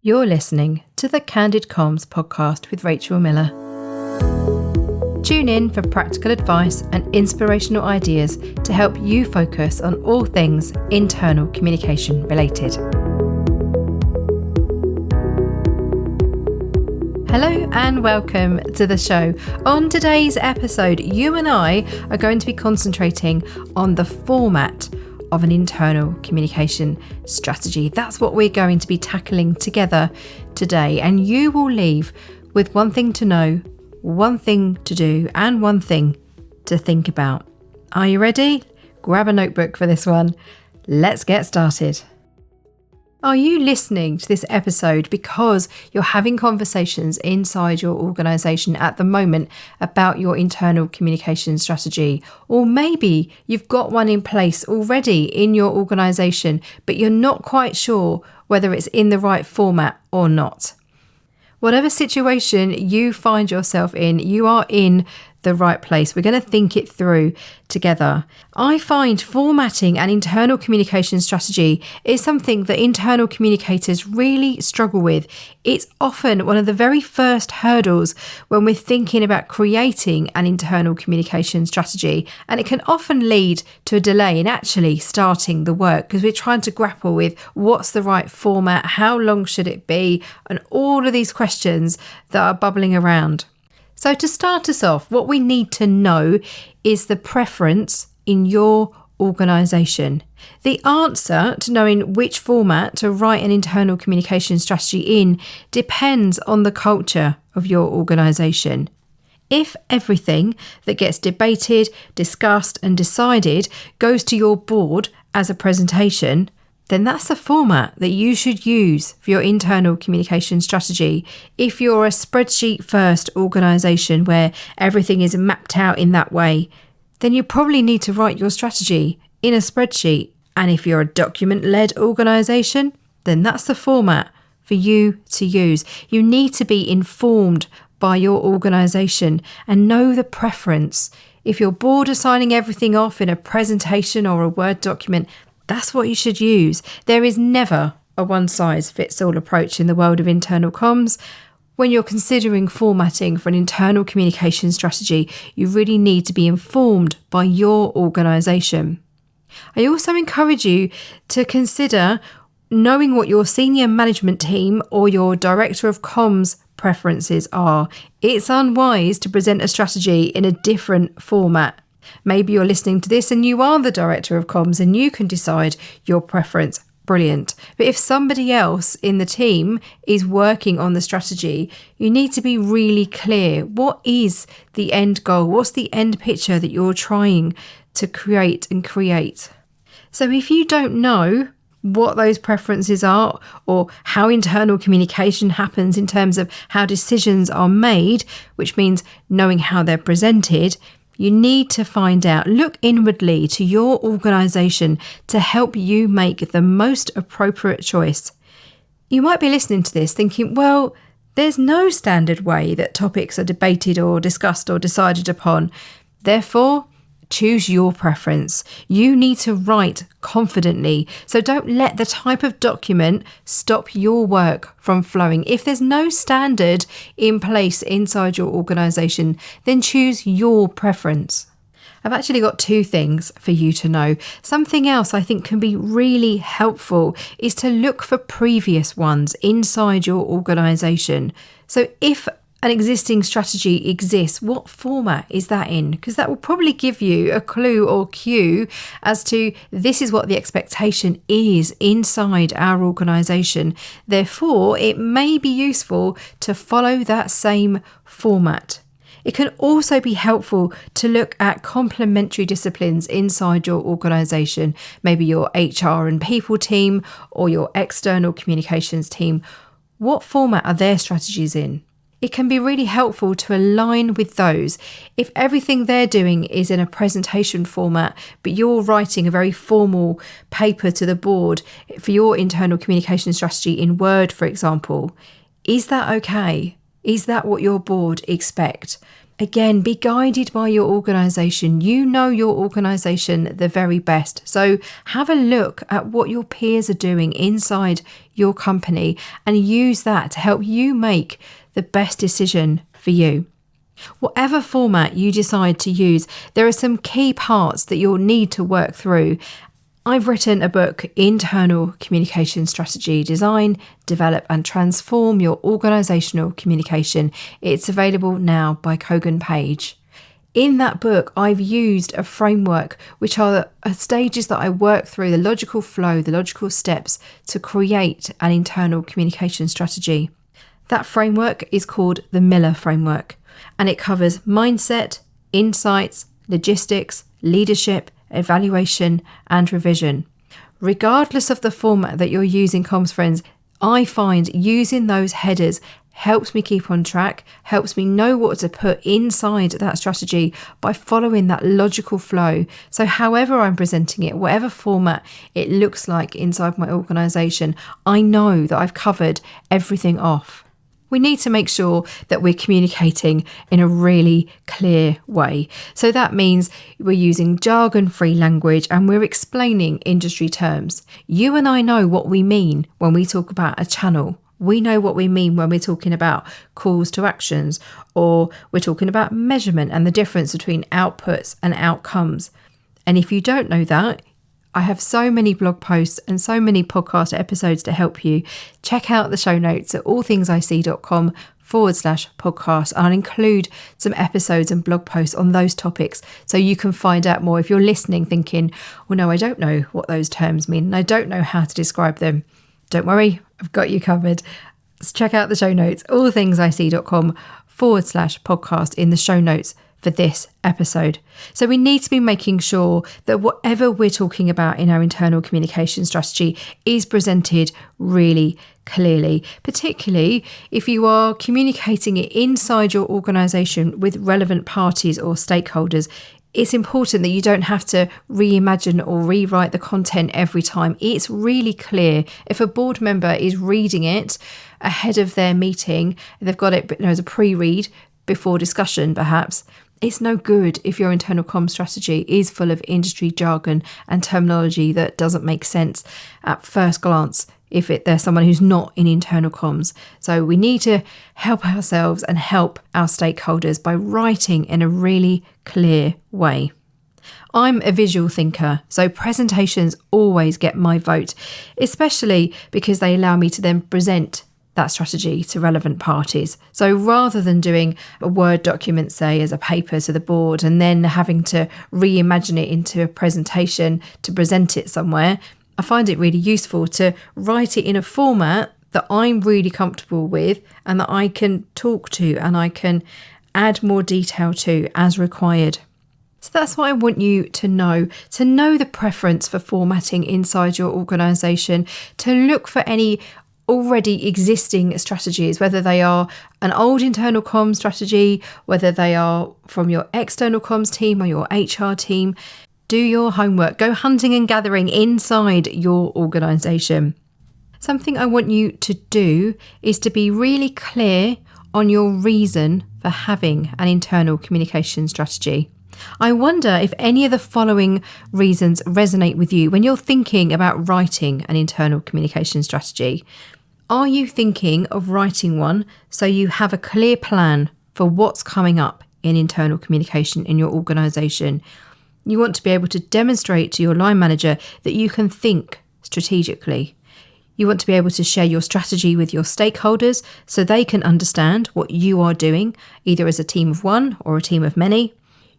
You're listening to the Candid Comms podcast with Rachel Miller. Tune in for practical advice and inspirational ideas to help you focus on all things internal communication related. Hello and welcome to the show. On today's episode, you and I are going to be concentrating on the format of an internal communication strategy. That's what we're going to be tackling together today. And you will leave with one thing to know, one thing to do, and one thing to think about. Are you ready? Grab a notebook for this one. Let's get started. Are you listening to this episode because you're having conversations inside your organisation at the moment about your internal communication strategy? Or maybe you've got one in place already in your organisation, but you're not quite sure whether it's in the right format or not. Whatever situation you find yourself in, you are in the right place. We're going to think it through together. I find formatting an internal communication strategy is something that internal communicators really struggle with. It's often one of the very first hurdles when we're thinking about creating an internal communication strategy, and it can often lead to a delay in actually starting the work because we're trying to grapple with what's the right format, how long should it be, and all of these questions that are bubbling around. So to start us off, what we need to know is the preference in your organisation. The answer to knowing which format to write an internal communication strategy in depends on the culture of your organisation. If everything that gets debated, discussed and decided goes to your board as a presentation, then that's the format that you should use for your internal communication strategy. If you're a spreadsheet first organisation where everything is mapped out in that way, then you probably need to write your strategy in a spreadsheet. And if you're a document-led organisation, then that's the format for you to use. You need to be informed by your organisation and know the preference. If your board are signing everything off in a presentation or a Word document, that's what you should use. There is never a one-size-fits-all approach in the world of internal comms. When you're considering formatting for an internal communication strategy, you really need to be informed by your organisation. I also encourage you to consider knowing what your senior management team or your director of comms preferences are. It's unwise to present a strategy in a different format. Maybe you're listening to this and you are the director of comms and you can decide your preference. Brilliant. But if somebody else in the team is working on the strategy, you need to be really clear. What is the end goal? What's the end picture that you're trying to create? So if you don't know what those preferences are or how internal communication happens in terms of how decisions are made, which means knowing how they're presented, you need to find out, look inwardly to your organisation to help you make the most appropriate choice. You might be listening to this thinking, well, there's no standard way that topics are debated or discussed or decided upon. Therefore, choose your preference. You need to write confidently. So don't let the type of document stop your work from flowing. If there's no standard in place inside your organisation, then choose your preference. I've actually got two things for you to know. Something else I think can be really helpful is to look for previous ones inside your organisation. So if an existing strategy exists, what format is that in? Because that will probably give you a clue or cue as to this is what the expectation is inside our organisation. Therefore, it may be useful to follow that same format. It can also be helpful to look at complementary disciplines inside your organisation, maybe your HR and people team or your external communications team. What format are their strategies in? It can be really helpful to align with those. If everything they're doing is in a presentation format, but you're writing a very formal paper to the board for your internal communication strategy in Word, for example, is that okay? Is that what your board expect? Again, be guided by your organisation. You know your organisation the very best. So have a look at what your peers are doing inside your company and use that to help you make the best decision for you. Whatever format you decide to use, there are some key parts that you'll need to work through. I've written a book, Internal Communication Strategy: Design, Develop and Transform Your Organisational Communication. It's available now by Kogan Page. In that book, I've used a framework, which are stages that I work through, the logical flow, the logical steps to create an internal communication strategy. That framework is called the Miller Framework, and it covers mindset, insights, logistics, leadership, evaluation and revision. Regardless of the format that you're using, comms friends, I find using those headers helps me keep on track, helps me know what to put inside that strategy by following that logical flow. So however I'm presenting it, whatever format it looks like inside my organisation, I know that I've covered everything off. We need to make sure that we're communicating in a really clear way. So that means we're using jargon-free language and we're explaining industry terms. You and I know what we mean when we talk about a channel. We know what we mean when we're talking about calls to actions, or we're talking about measurement and the difference between outputs and outcomes. And if you don't know that, I have so many blog posts and so many podcast episodes to help you. Check out the show notes at allthingsic.com/podcast. I'll include some episodes and blog posts on those topics so you can find out more. If you're listening thinking, well, no, I don't know what those terms mean and I don't know how to describe them, don't worry, I've got you covered. So check out the show notes, allthingsic.com/podcast in the show notes for this episode. So we need to be making sure that whatever we're talking about in our internal communication strategy is presented really clearly, particularly if you are communicating it inside your organisation with relevant parties or stakeholders. It's important that you don't have to reimagine or rewrite the content every time. It's really clear. If a board member is reading it ahead of their meeting, they've got it as a pre-read before discussion perhaps, it's no good if your internal comms strategy is full of industry jargon and terminology that doesn't make sense at first glance if there's someone who's not in internal comms. So we need to help ourselves and help our stakeholders by writing in a really clear way. I'm a visual thinker, so presentations always get my vote, especially because they allow me to then present that strategy to relevant parties. So rather than doing a Word document, say, as a paper to the board and then having to reimagine it into a presentation to present it somewhere, I find it really useful to write it in a format that I'm really comfortable with and that I can talk to and I can add more detail to as required. So that's what I want you to know the preference for formatting inside your organisation, to look for any already existing strategies, whether they are an old internal comms strategy, whether they are from your external comms team or your HR team. Do your homework, go hunting and gathering inside your organisation. Something I want you to do is to be really clear on your reason for having an internal communication strategy. I wonder if any of the following reasons resonate with you when you're thinking about writing an internal communication strategy. Are you thinking of writing one so you have a clear plan for what's coming up in internal communication in your organisation? You want to be able to demonstrate to your line manager that you can think strategically. You want to be able to share your strategy with your stakeholders so they can understand what you are doing, either as a team of one or a team of many.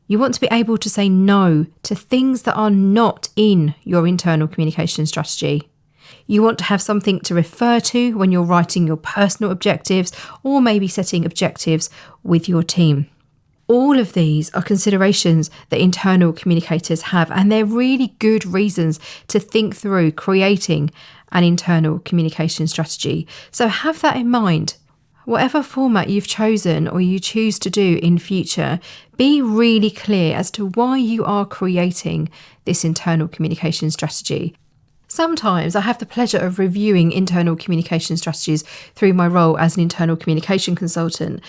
You want to be able to say no to things that are not in your internal communication strategy. You want to have something to refer to when you're writing your personal objectives or maybe setting objectives with your team. All of these are considerations that internal communicators have, and they're really good reasons to think through creating an internal communication strategy. So have that in mind. Whatever format you've chosen or you choose to do in future, be really clear as to why you are creating this internal communication strategy. Sometimes I have the pleasure of reviewing internal communication strategies through my role as an internal communication consultant,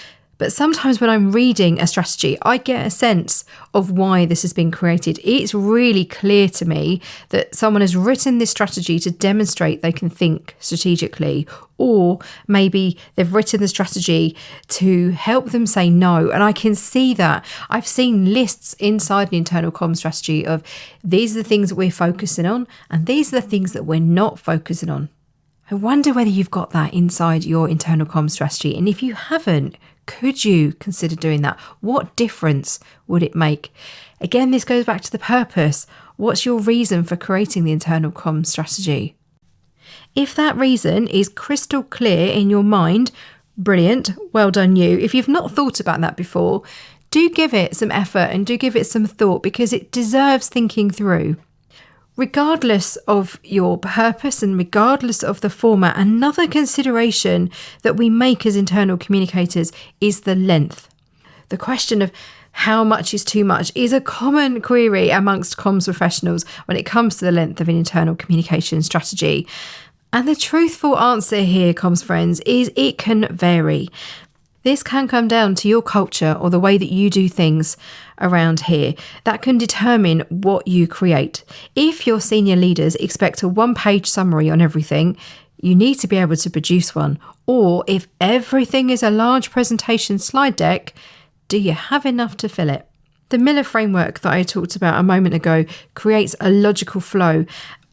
But sometimes when I'm reading a strategy, I get a sense of why this has been created. It's really clear to me that someone has written this strategy to demonstrate they can think strategically, or maybe they've written the strategy to help them say no. And I can see that. I've seen lists inside an internal comm strategy of these are the things that we're focusing on, and these are the things that we're not focusing on. I wonder whether you've got that inside your internal comm strategy. And if you haven't, could you consider doing that? What difference would it make? Again, this goes back to the purpose. What's your reason for creating the internal comm strategy? If that reason is crystal clear in your mind, brilliant, well done you. If you've not thought about that before, do give it some effort and do give it some thought, because it deserves thinking through. Regardless of your purpose and regardless of the format, another consideration that we make as internal communicators is the length. The question of how much is too much is a common query amongst comms professionals when it comes to the length of an internal communication strategy. And the truthful answer here, comms friends, is it can vary. This can come down to your culture or the way that you do things around here. That can determine what you create. If your senior leaders expect a one-page summary on everything, you need to be able to produce one. Or if everything is a large presentation slide deck, do you have enough to fill it? The Miller framework that I talked about a moment ago creates a logical flow.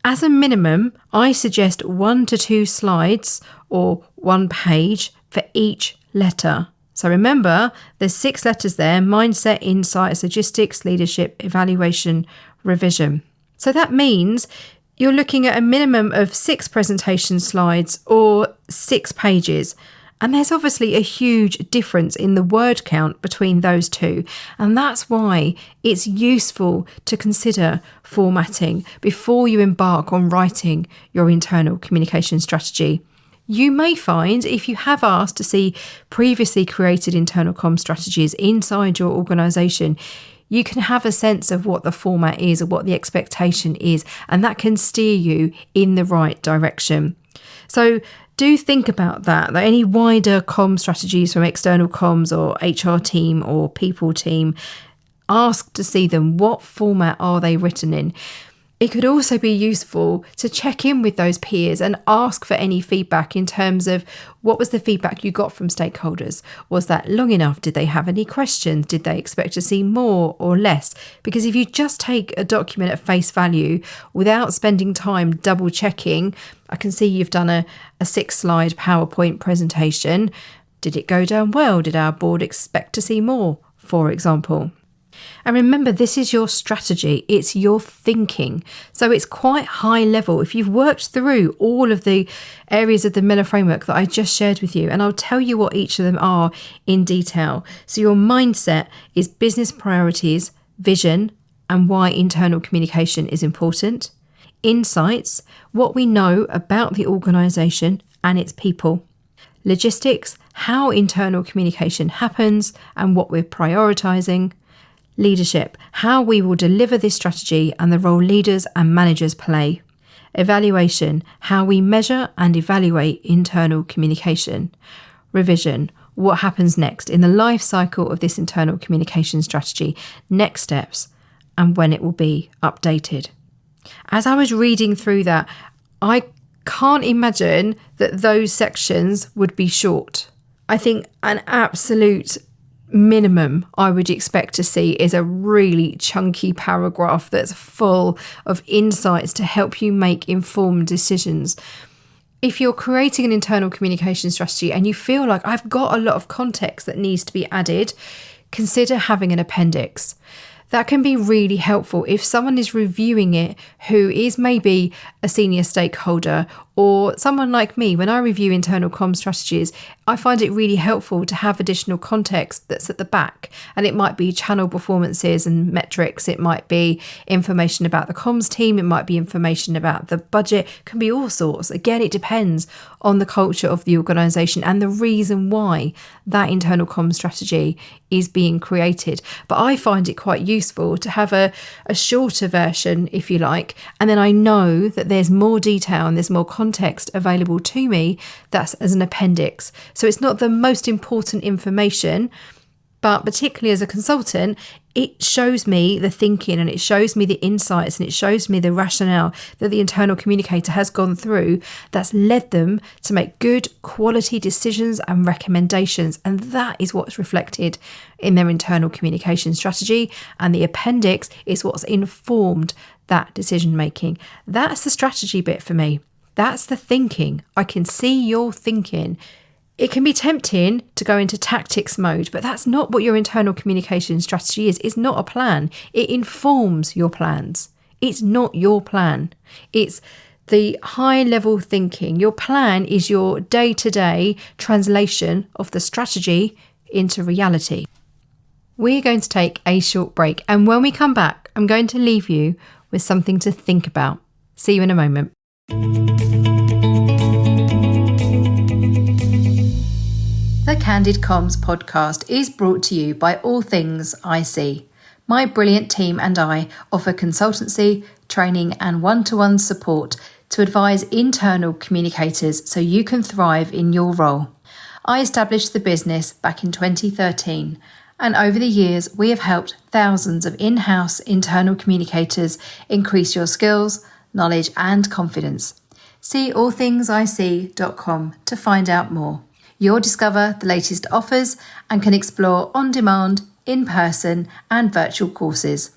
As a minimum, I suggest 1 to 2 slides or 1 page for each letter. So remember, there's 6 letters there: mindset, insights, logistics, leadership, evaluation, revision. So that means you're looking at a minimum of 6 presentation slides or 6 pages. And there's obviously a huge difference in the word count between those two. And that's why it's useful to consider formatting before you embark on writing your internal communication strategy. You may find, if you have asked to see previously created internal comm strategies inside your organisation, you can have a sense of what the format is or what the expectation is, and that can steer you in the right direction. So do think about that any wider comm strategies from external comms or HR team or people team, ask to see them. What format are they written in? It could also be useful to check in with those peers and ask for any feedback in terms of what was the feedback you got from stakeholders. Was that long enough? Did they have any questions? Did they expect to see more or less? Because if you just take a document at face value without spending time double checking, I can see you've done a 6-slide PowerPoint presentation. Did it go down well? Did our board expect to see more, for example? And remember, this is your strategy. It's your thinking. So it's quite high level. If you've worked through all of the areas of the Miller framework that I just shared with you, and I'll tell you what each of them are in detail. So your mindset is business priorities, vision, and why internal communication is important. Insights, what we know about the organisation and its people. Logistics, how internal communication happens and what we're prioritising. Leadership, how we will deliver this strategy and the role leaders and managers play. Evaluation, how we measure and evaluate internal communication. Revision, what happens next in the life cycle of this internal communication strategy, next steps, and when it will be updated. As I was reading through that, I can't imagine that those sections would be short. I think an absolute minimum I would expect to see is a really chunky paragraph that's full of insights to help you make informed decisions. If you're creating an internal communication strategy and you feel like I've got a lot of context that needs to be added, consider having an appendix. That can be really helpful if someone is reviewing it who is maybe a senior stakeholder or someone like me. When I review internal comm strategies, I find it really helpful to have additional context that's at the back. And it might be channel performances and metrics. It might be information about the comms team. It might be information about the budget. It can be all sorts. Again, it depends on the culture of the organisation and the reason why that internal comm strategy is being created. But I find it quite useful to have a shorter version, if you like, and then I know that there's more detail and there's more context context available to me that's as an appendix. So it's not the most important information, but particularly as a consultant, it shows me the thinking and it shows me the insights and it shows me the rationale that the internal communicator has gone through that's led them to make good quality decisions and recommendations. And that is what's reflected in their internal communication strategy. And the appendix is what's informed that decision making. That's the strategy bit for me. That's the thinking. I can see your thinking. It can be tempting to go into tactics mode, but that's not what your internal communication strategy is. It's not a plan. It informs your plans. It's not your plan. It's the high level thinking. Your plan is your day-to-day translation of the strategy into reality. We're going to take a short break, and when we come back, I'm going to leave you with something to think about. See you in a moment. The Candid Comms podcast is brought to you by All Things IC. My brilliant team and I offer consultancy, training and one-to-one support to advise internal communicators so you can thrive in your role. I established the business back in 2013, and over the years we have helped thousands of in-house internal communicators increase your skills, knowledge and confidence. See allthingsic.com to find out more. You'll discover the latest offers and can explore on-demand, in-person and virtual courses.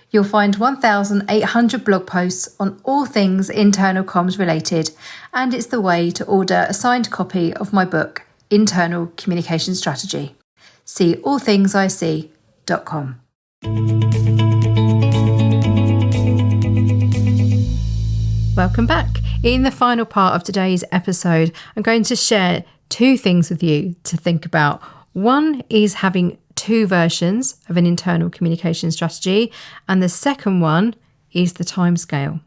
You'll find 1,800 blog posts on all things internal comms related, and it's the way to order a signed copy of my book, Internal Communication Strategy. See allthingsic.com. Welcome back. In the final part of today's episode, I'm going to share two things with you to think about. One is having two versions of an internal communication strategy, and the second one is the timescale.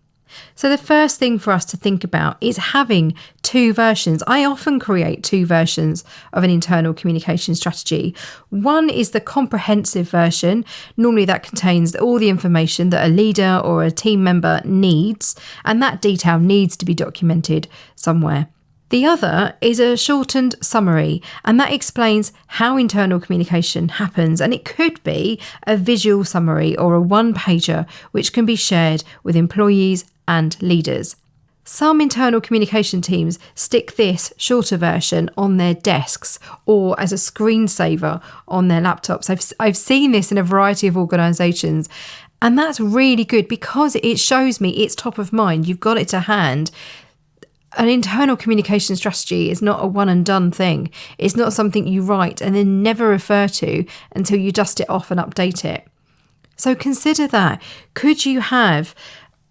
So the first thing for us to think about is having two versions. I often create two versions of an internal communication strategy. One is the comprehensive version. Normally that contains all the information that a leader or a team member needs, and that detail needs to be documented somewhere. The other is a shortened summary, and that explains how internal communication happens, and it could be a visual summary or a one-pager which can be shared with employees and leaders. Some internal communication teams stick this shorter version on their desks or as a screensaver on their laptops. I've seen this in a variety of organisations, and that's really good because it shows me it's top of mind. You've got it to hand. An internal communication strategy is not a one and done thing. It's not something you write and then never refer to until you dust it off and update it. So consider that. Could you have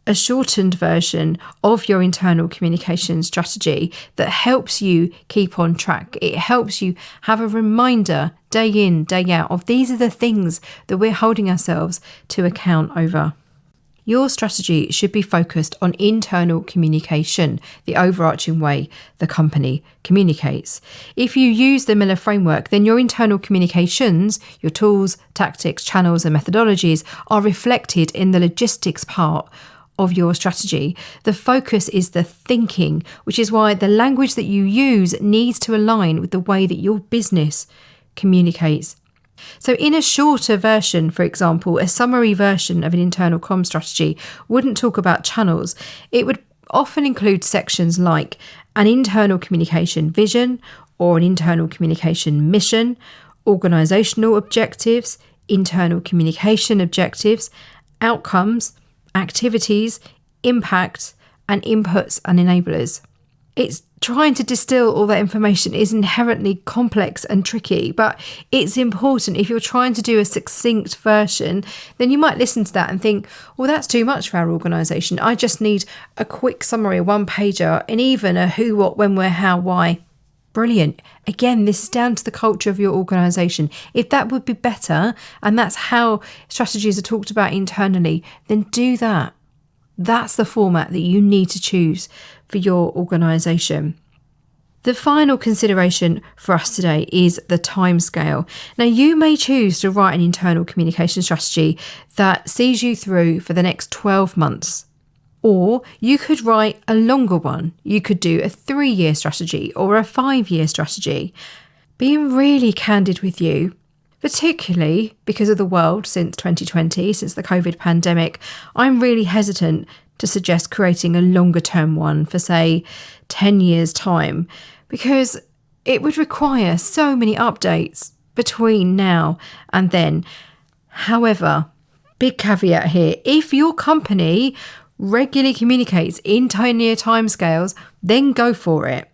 a shortened version of your internal communication strategy that helps you keep on track? It helps you have a reminder day in, day out of these are the things that we're holding ourselves to account over. Your strategy should be focused on internal communication, the overarching way the company communicates. If you use the Miller framework, then your internal communications, your tools, tactics, channels and methodologies are reflected in the logistics part of your strategy. The focus is the thinking, which is why the language that you use needs to align with the way that your business communicates. So in a shorter version, for example, a summary version of an internal comm strategy wouldn't talk about channels. It would often include sections like an internal communication vision or an internal communication mission, organisational objectives, internal communication objectives, outcomes, activities, impacts, and inputs and enablers. It's trying to distill all that information is inherently complex and tricky, but it's important. If you're trying to do a succinct version, then you might listen to that and think, well, that's too much for our organisation. I just need a quick summary, a one-pager, and even a who, what, when, where, how, why. Brilliant. Again, this is down to the culture of your organisation. If that would be better, and that's how strategies are talked about internally, then do that. That's the format that you need to choose for your organisation. The final consideration for us today is the timescale. Now, you may choose to write an internal communication strategy that sees you through for the next 12 months. Or you could write a longer one. You could do a 3-year strategy or a 5-year strategy. Being really candid with you, particularly because of the world since 2020, since the COVID pandemic, I'm really hesitant to suggest creating a longer term one for, say, 10 years' time, because it would require so many updates between now and then. However, big caveat here, if your company regularly communicates in 10-year timescales, then go for it.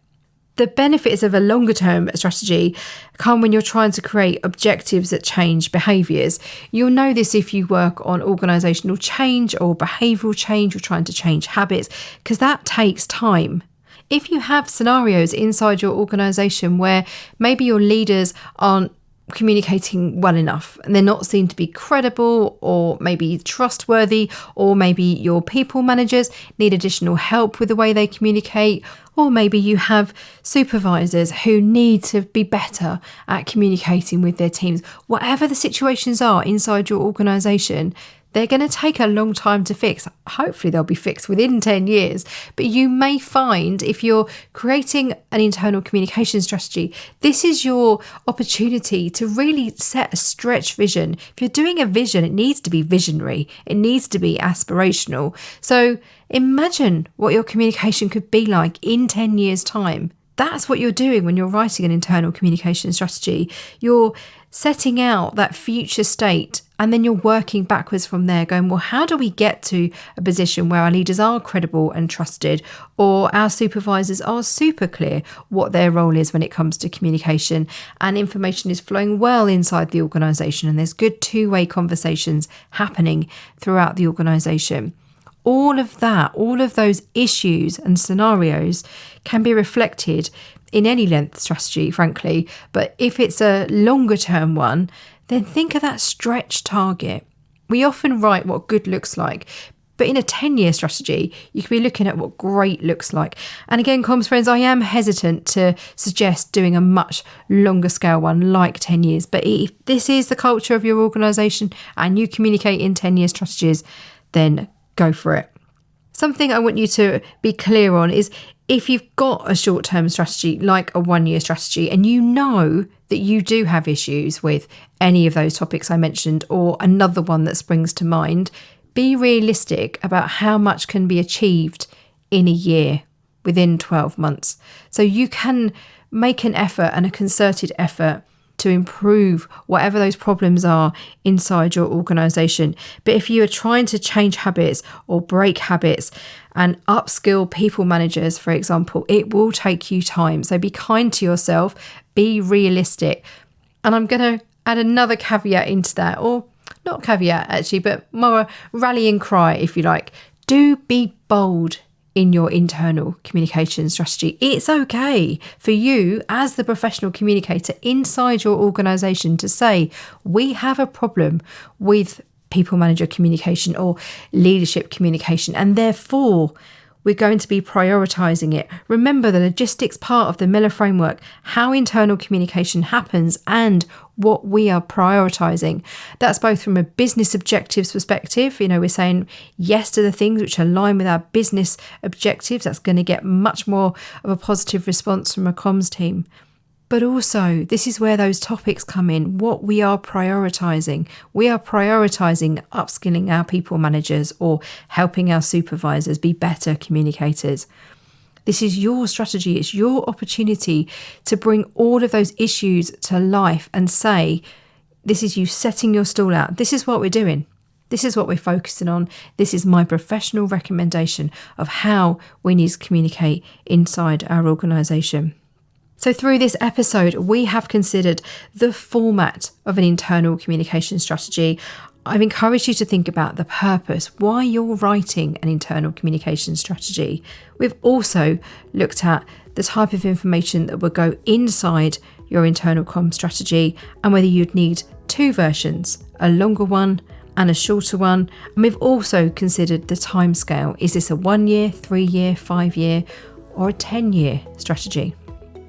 The benefits of a longer term strategy come when you're trying to create objectives that change behaviours. You'll know this if you work on organisational change or behavioural change, you're trying to change habits, because that takes time. If you have scenarios inside your organisation where maybe your leaders aren't communicating well enough and they're not seen to be credible or maybe trustworthy, or maybe your people managers need additional help with the way they communicate, or maybe you have supervisors who need to be better at communicating with their teams. Whatever the situations are inside your organisation, they're going to take a long time to fix. Hopefully they'll be fixed within 10 years. But you may find if you're creating an internal communication strategy, this is your opportunity to really set a stretch vision. If you're doing a vision, it needs to be visionary. It needs to be aspirational. So imagine what your communication could be like in 10 years' time. That's what you're doing when you're writing an internal communication strategy. You're setting out that future state, and then you're working backwards from there, going, well, how do we get to a position where our leaders are credible and trusted, or our supervisors are super clear what their role is when it comes to communication, and information is flowing well inside the organisation, and there's good two-way conversations happening throughout the organisation. All of that, all of those issues and scenarios can be reflected in any length strategy, frankly. But if it's a longer term one, then think of that stretch target. We often write what good looks like, but in a 10-year strategy, you could be looking at what great looks like. And again, comms friends, I am hesitant to suggest doing a much longer scale one like 10 years. But if this is the culture of your organisation and you communicate in 10-year strategies, then go for it. Something I want you to be clear on is if you've got a short-term strategy like a 1-year strategy and you know that you do have issues with any of those topics I mentioned or another one that springs to mind, be realistic about how much can be achieved in a year, within 12 months. So you can make an effort and a concerted effort to improve whatever those problems are inside your organisation. But if you are trying to change habits or break habits and upskill people managers, for example, it will take you time. So be kind to yourself, be realistic. And I'm going to add another caveat into that, or not caveat actually, but more a rallying cry, if you like. Do be bold in your internal communication strategy. It's okay for you as the professional communicator inside your organisation to say, we have a problem with people manager communication or leadership communication, and therefore we're going to be prioritising it. Remember the logistics part of the Miller framework, how internal communication happens and what we are prioritising. That's both from a business objectives perspective. We're saying yes to the things which align with our business objectives. That's going to get much more of a positive response from a comms team. But also, this is where those topics come in, what we are prioritising. We are prioritising upskilling our people managers or helping our supervisors be better communicators. This is your strategy. It's your opportunity to bring all of those issues to life and say, this is you setting your stall out. This is what we're doing. This is what we're focusing on. This is my professional recommendation of how we need to communicate inside our organisation. So through this episode, we have considered the format of an internal communication strategy. I've encouraged you to think about the purpose, why you're writing an internal communication strategy. We've also looked at the type of information that will go inside your internal comm strategy and whether you'd need two versions, a longer one and a shorter one. And we've also considered the timescale. Is this a 1 year, 3 year, 5 year or a 10-year strategy?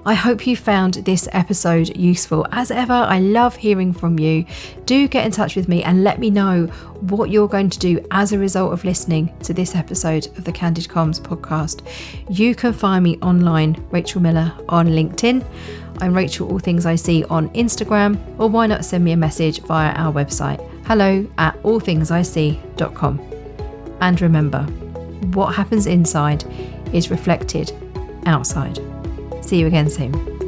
I hope you found this episode useful. As ever, I love hearing from you. Do get in touch with me and let me know what you're going to do as a result of listening to this episode of the Candid Comms podcast. You can find me online, Rachel Miller on LinkedIn. I'm Rachel All Things I See on Instagram, or why not send me a message via our website, hello@allthingsisee.com. And remember, what happens inside is reflected outside. See you again soon.